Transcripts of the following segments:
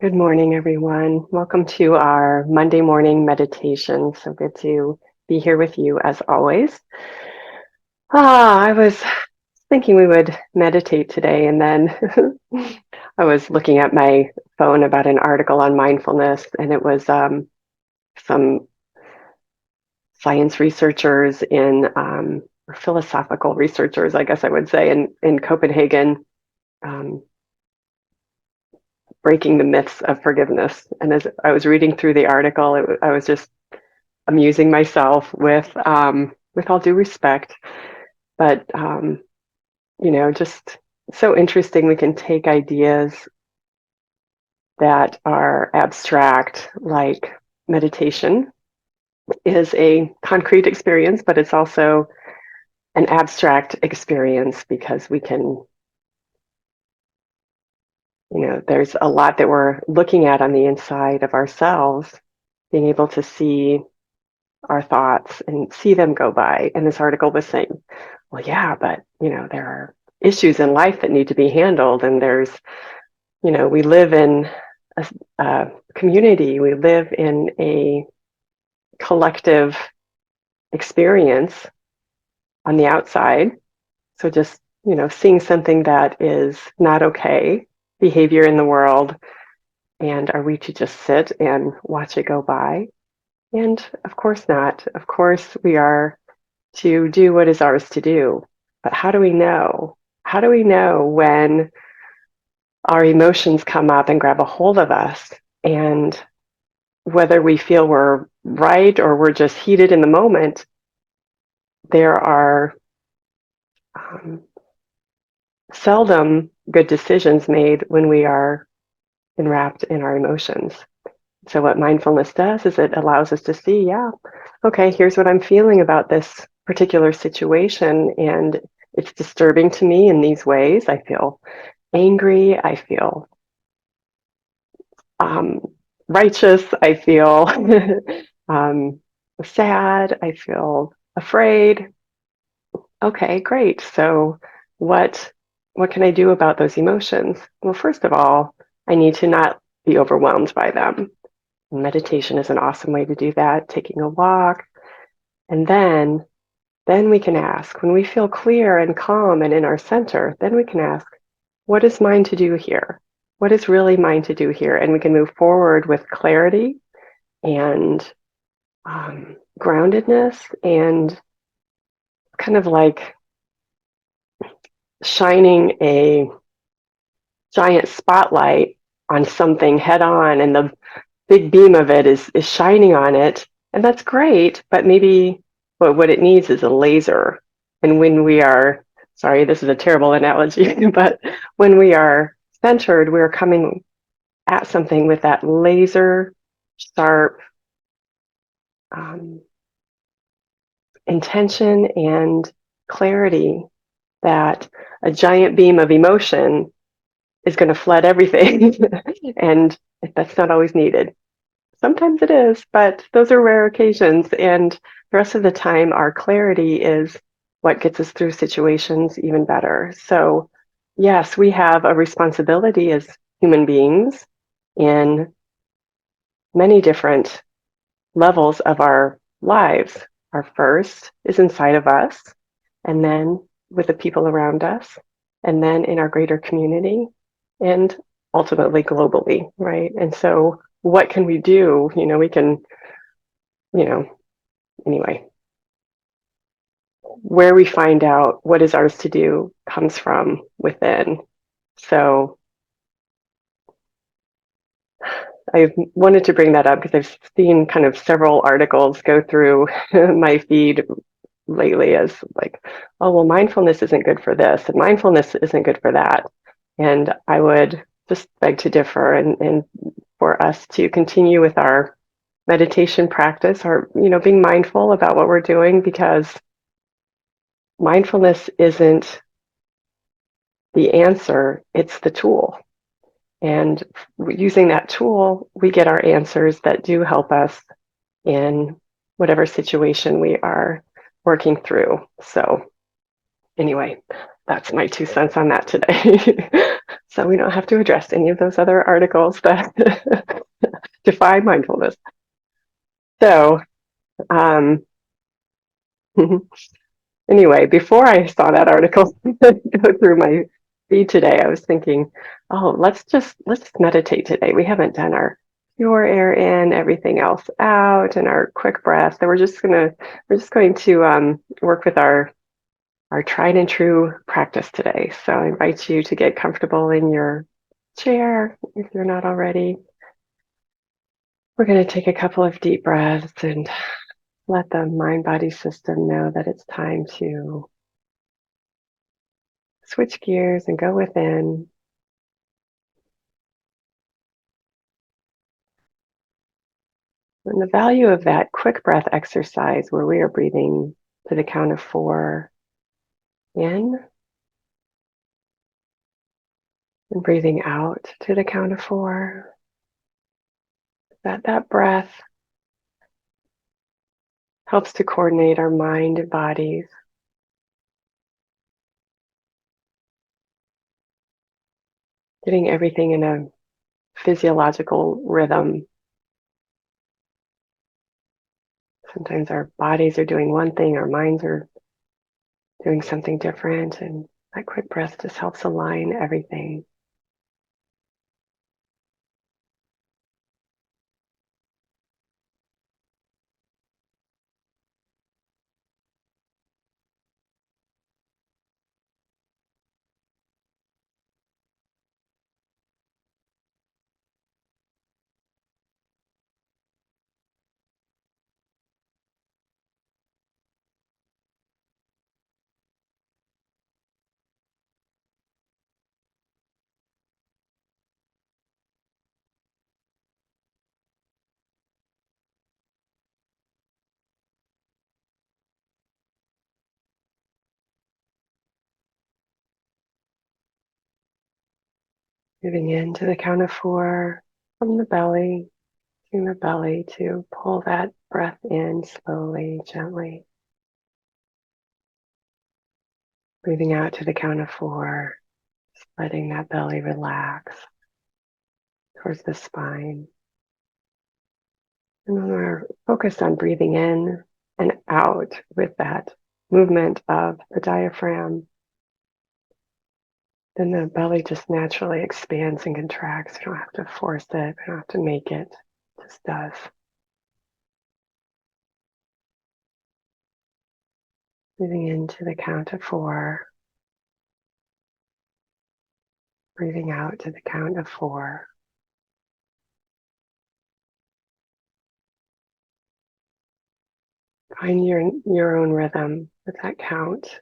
Good morning, everyone. Welcome to our Monday morning meditation. So good to be here with you as always. I was thinking we would meditate today, and then I was looking at my phone about an article on mindfulness, and it was some science researchers or philosophical researchers, I guess I would say, in Copenhagen, um, breaking the myths of forgiveness. And as I was reading through the article, I was just amusing myself with all due respect, but just so interesting. We can take ideas that are abstract, like meditation is a concrete experience, but it's also an abstract experience because we can, there's a lot that we're looking at on the inside of ourselves, being able to see our thoughts and see them go by. And this article was saying, well, yeah, but there are issues in life that need to be handled. And we live in a community, we live in a collective experience on the outside. So just, seeing something that is not okay, behavior in the world, and are we to just sit and watch it go by? And of course not. Of course, we are to do what is ours to do. But how do we know? How do we know when our emotions come up and grab a hold of us, and whether we feel we're right or we're just heated in the moment? There are um, seldom good decisions made when we are enwrapped in our emotions. So what mindfulness does is it allows us to see, yeah, okay, here's what I'm feeling about this particular situation, and it's disturbing to me in these ways. I feel angry, I feel um, righteous, I feel um, sad, I feel afraid. Okay, great. So what what can I do about those emotions? Well, first of all, I need to not be overwhelmed by them. Meditation is an awesome way to do that, taking a walk. And then we can ask, when we feel clear and calm and in our center, then we can ask, what is mine to do here? What is really mine to do here? And we can move forward with clarity and groundedness and kind of like shining a giant spotlight on something head on, and the big beam of it is shining on it. And that's great, but maybe what it needs is a laser. And when we are, sorry, this is a terrible analogy, but when we are centered, we're coming at something with that laser sharp um, intention and clarity that a giant beam of emotion is going to flood everything. And that's not always needed. Sometimes it is, but those are rare occasions. And the rest of the time, our clarity is what gets us through situations even better. So, yes, we have a responsibility as human beings in many different levels of our lives. Our first is inside of us, and then with the people around us, and then in our greater community, and ultimately globally, right? And so, what can we do? We can, you know, anyway, where we find out what is ours to do comes from within. So, I wanted to bring that up because I've seen kind of several articles go through my feed lately as like, oh, well, mindfulness isn't good for this, and mindfulness isn't good for that. And I would just beg to differ, and for us to continue with our meditation practice, or, being mindful about what we're doing, because mindfulness isn't the answer, it's the tool. And using that tool, we get our answers that do help us in whatever situation we are working through. So, anyway, that's my 2 cents on that today. So we don't have to address any of those other articles that defy mindfulness. So, um, anyway, before I saw that article go through my feed today, I was thinking, oh, let's meditate today. We haven't done our pure air in, everything else out, and our quick breath. So we're just going to work with our tried and true practice today. So I invite you to get comfortable in your chair if you're not already. We're going to take a couple of deep breaths and let the mind body system know that it's time to switch gears and go within. And the value of that quick breath exercise where we are breathing to the count of 4 in and breathing out to the count of 4, that breath helps to coordinate our mind and bodies, getting everything in a physiological rhythm. Sometimes our bodies are doing one thing, our minds are doing something different, and that quick breath just helps align everything. Moving into the count of 4 from the belly, using the belly to pull that breath in slowly, gently. Breathing out to the count of 4, just letting that belly relax towards the spine. And when we're focused on breathing in and out with that movement of the diaphragm, then the belly just naturally expands and contracts. We don't have to force it, we don't have to make it, it just does. Breathing into the count of 4, breathing out to the count of 4. Find your own rhythm with that count.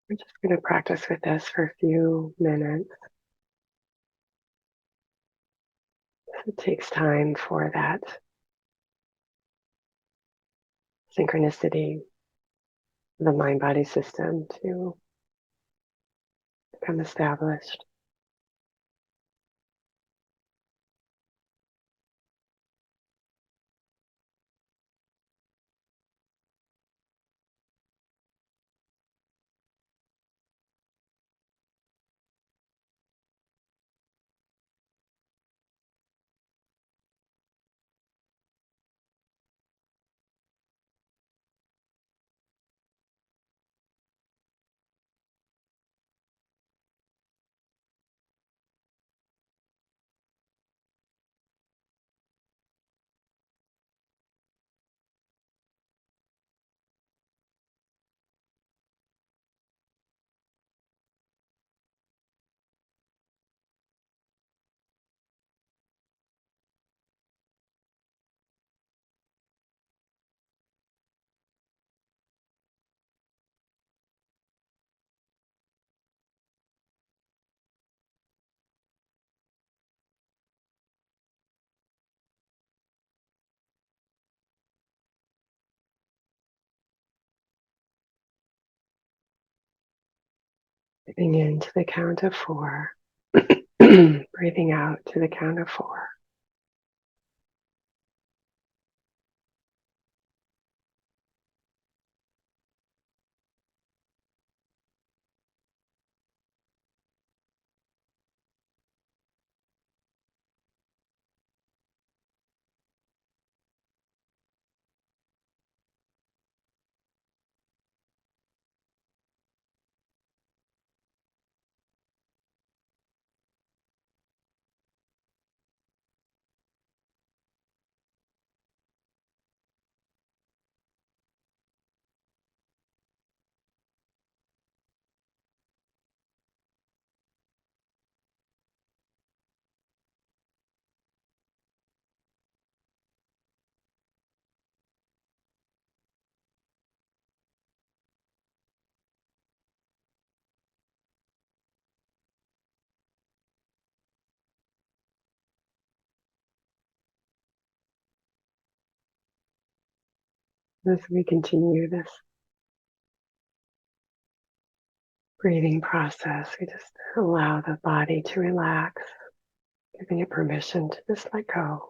We're just going to practice with this for a few minutes. It takes time for that synchronicity of the mind-body system to become established. Breathing in to the count of 4. Breathing out to the count of 4. As we continue this breathing process, we just allow the body to relax, giving it permission to just let go.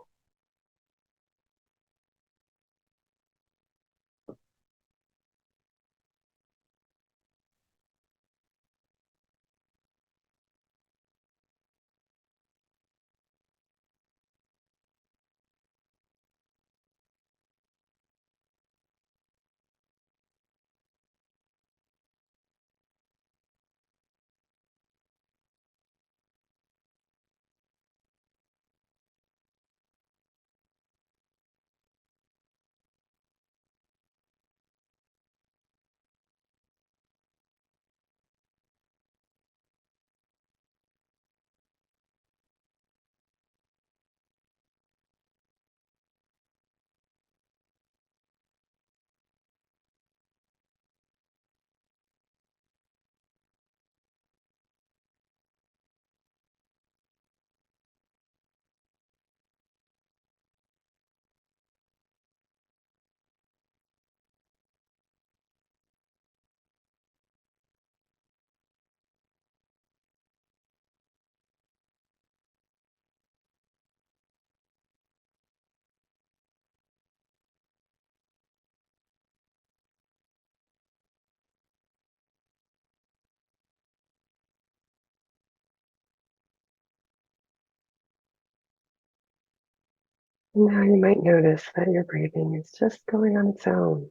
And now you might notice that your breathing is just going on its own.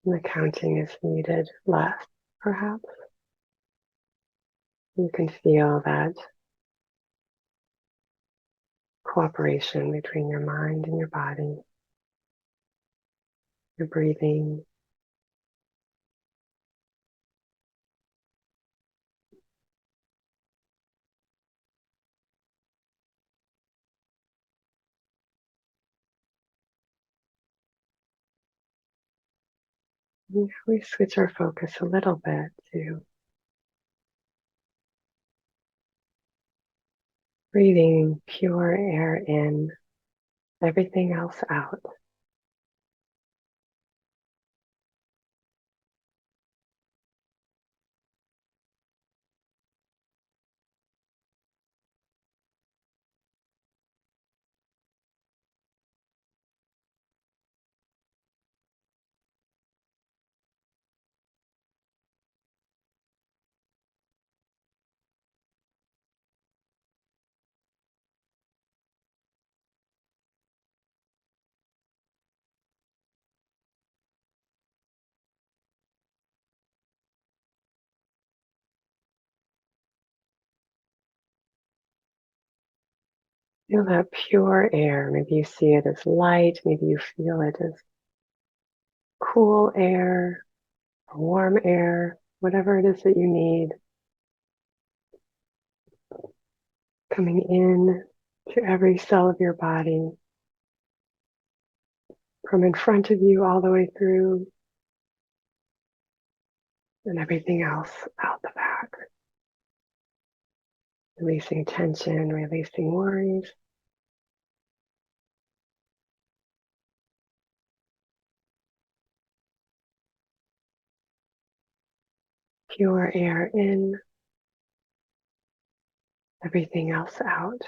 And the counting is needed less, perhaps. You can feel that cooperation between your mind and your body, your breathing. And we switch our focus a little bit to breathing pure air in, everything else out. Feel that pure air. Maybe you see it as light. Maybe you feel it as cool air, or warm air, whatever it is that you need. Coming in to every cell of your body, from in front of you all the way through, and everything else out the back. Releasing tension, releasing worries. Pure air in, everything else out.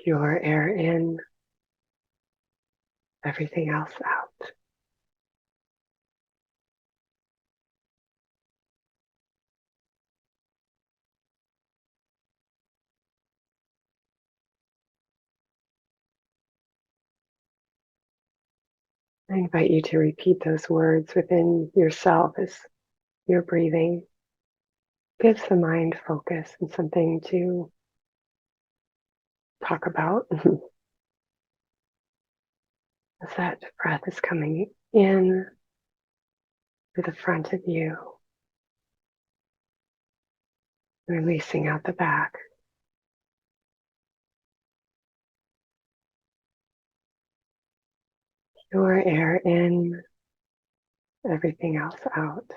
Pure air in, everything else out. I invite you to repeat those words within yourself as you're breathing. Gives the mind focus and something to talk about as that breath is coming in through the front of you, releasing out the back. Pure air in, everything else out.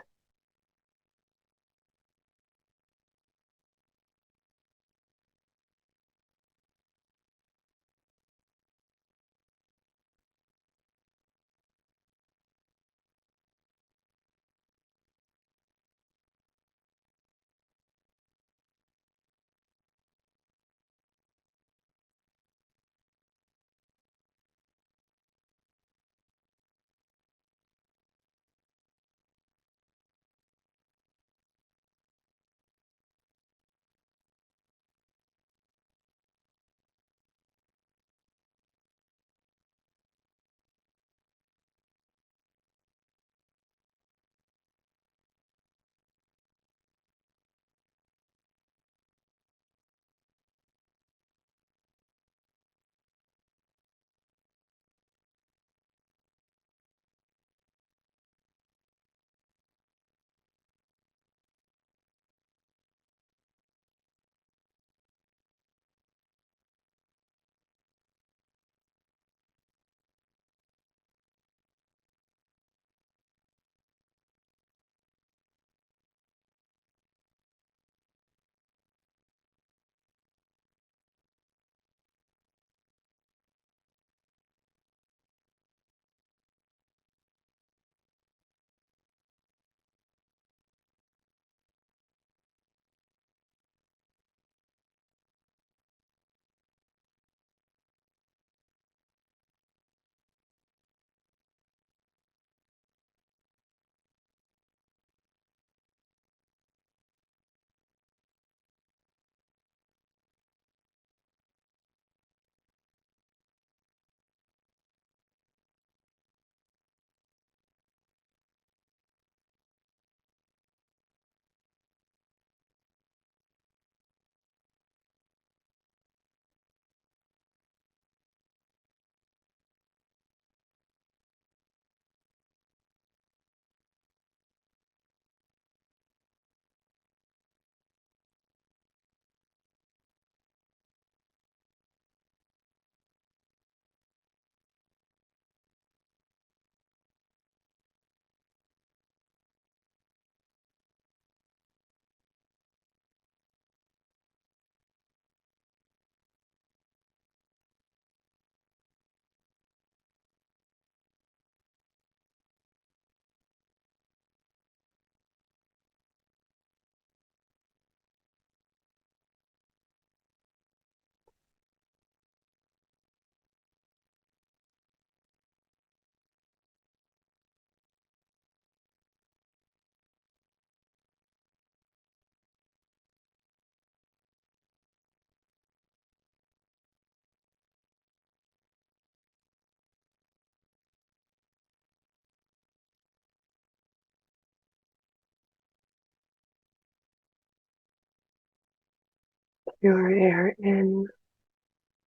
Pure air in,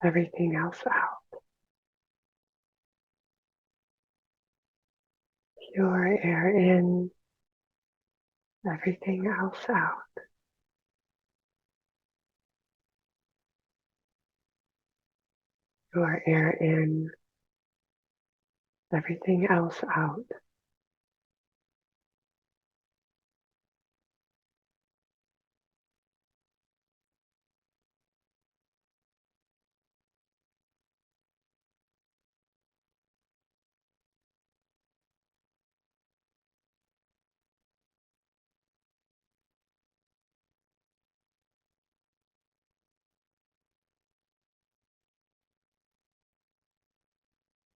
everything else out. Pure air in, everything else out. Pure air in, everything else out.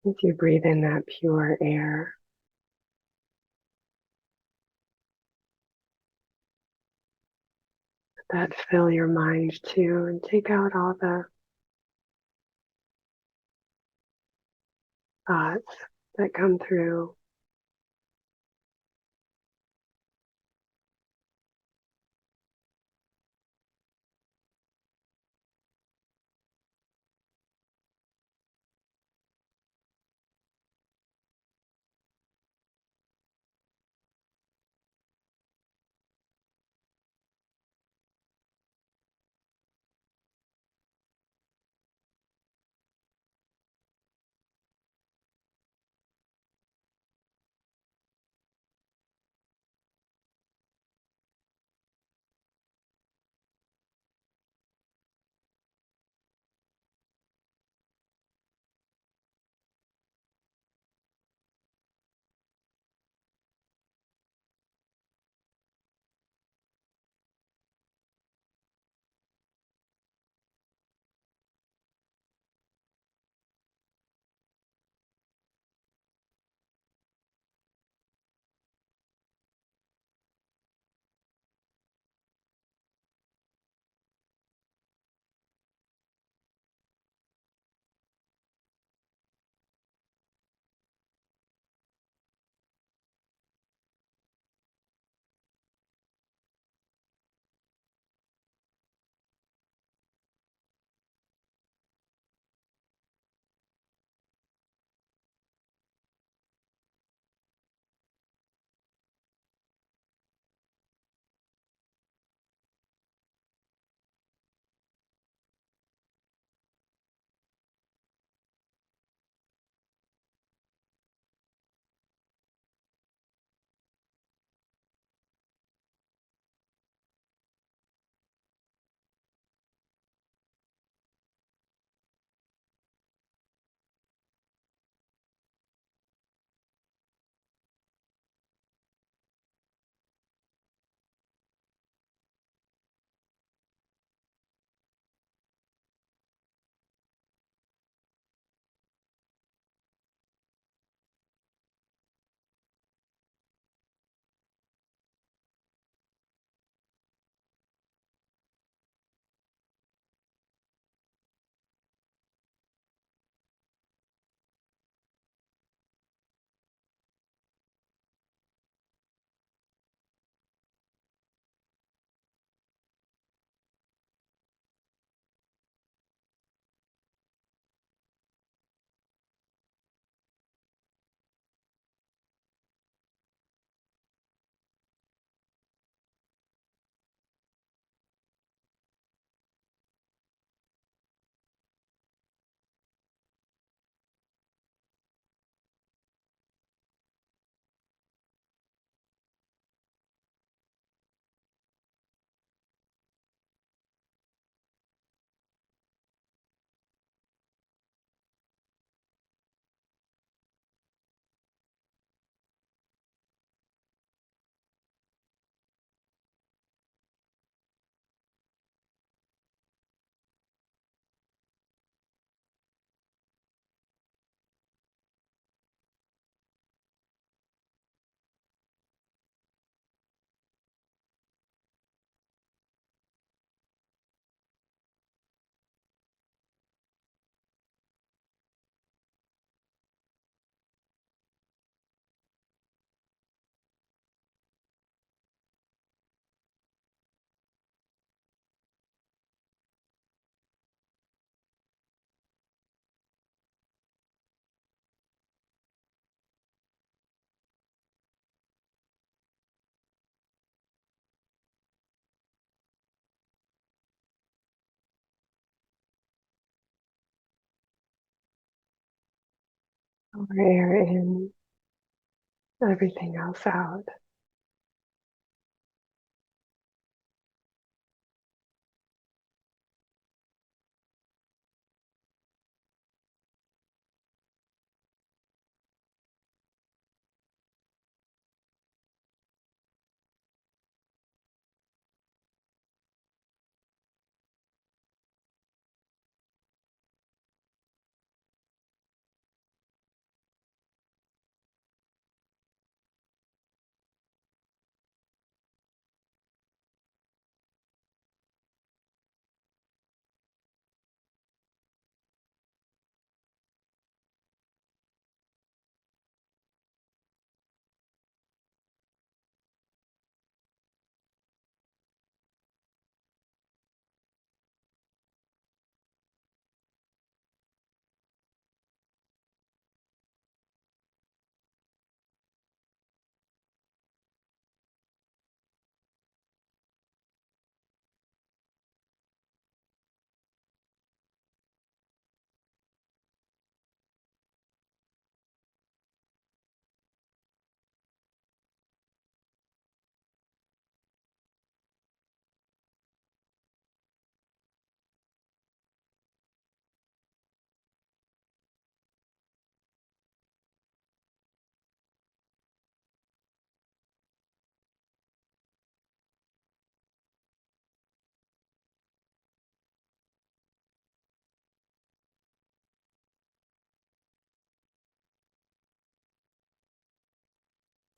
As you breathe in that pure air, let that fill your mind too, and take out all the thoughts that come through. Our air in, everything else out.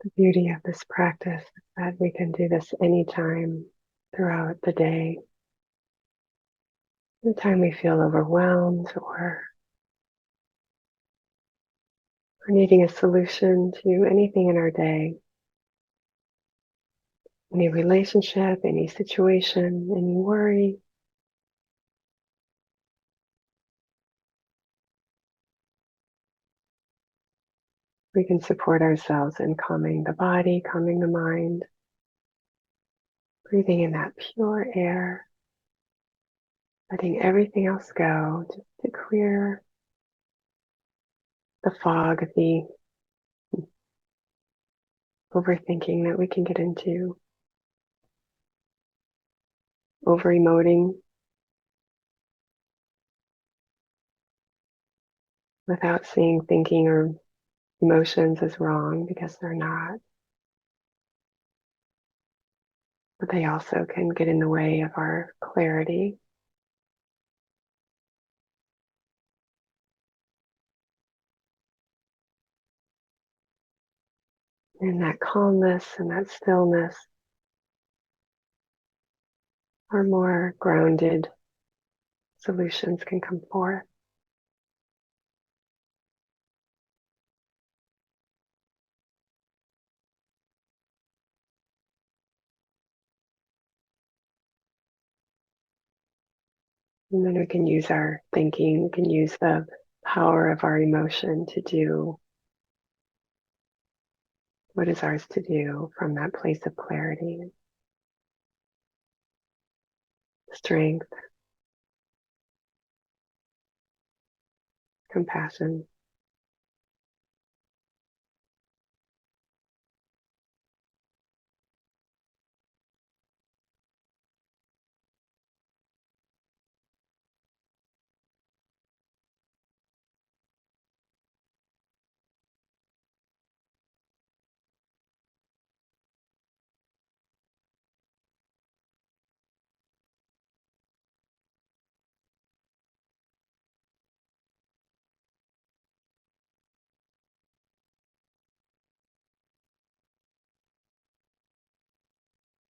The beauty of this practice is that we can do this anytime throughout the day. Anytime we feel overwhelmed or are needing a solution to anything in our day, any relationship, any situation, any worry, we can support ourselves in calming the body, calming the mind, breathing in that pure air, letting everything else go just to clear the fog of the overthinking that we can get into, over-emoting without seeing thinking or emotions as wrong because they're not. But they also can get in the way of our clarity. And that calmness and that stillness are more grounded solutions can come forth. And then we can use our thinking, we can use the power of our emotion to do what is ours to do from that place of clarity, strength, compassion.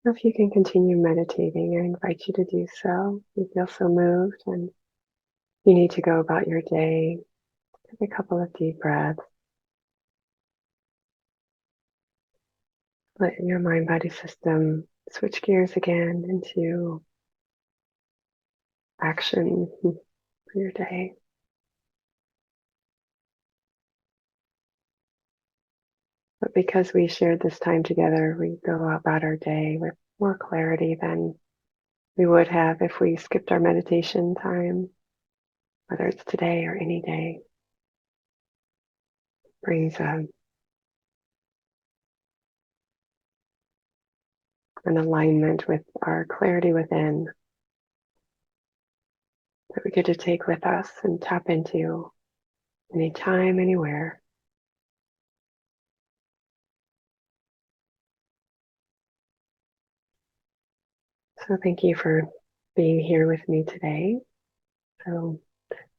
If you can continue meditating, I invite you to do so. If you feel so moved and you need to go about your day, take a couple of deep breaths. Let your mind-body system switch gears again into action for your day. But because we shared this time together, we go about our day with more clarity than we would have if we skipped our meditation time, whether it's today or any day. Brings an alignment with our clarity within that we get to take with us and tap into anytime, anywhere. So thank you for being here with me today. So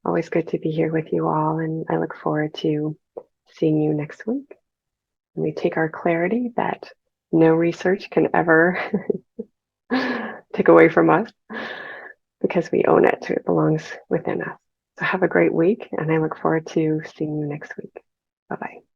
always good to be here with you all, and I look forward to seeing you next week. And we take our clarity that no research can ever take away from us because we own it. It belongs within us. So have a great week, and I look forward to seeing you next week. Bye-bye.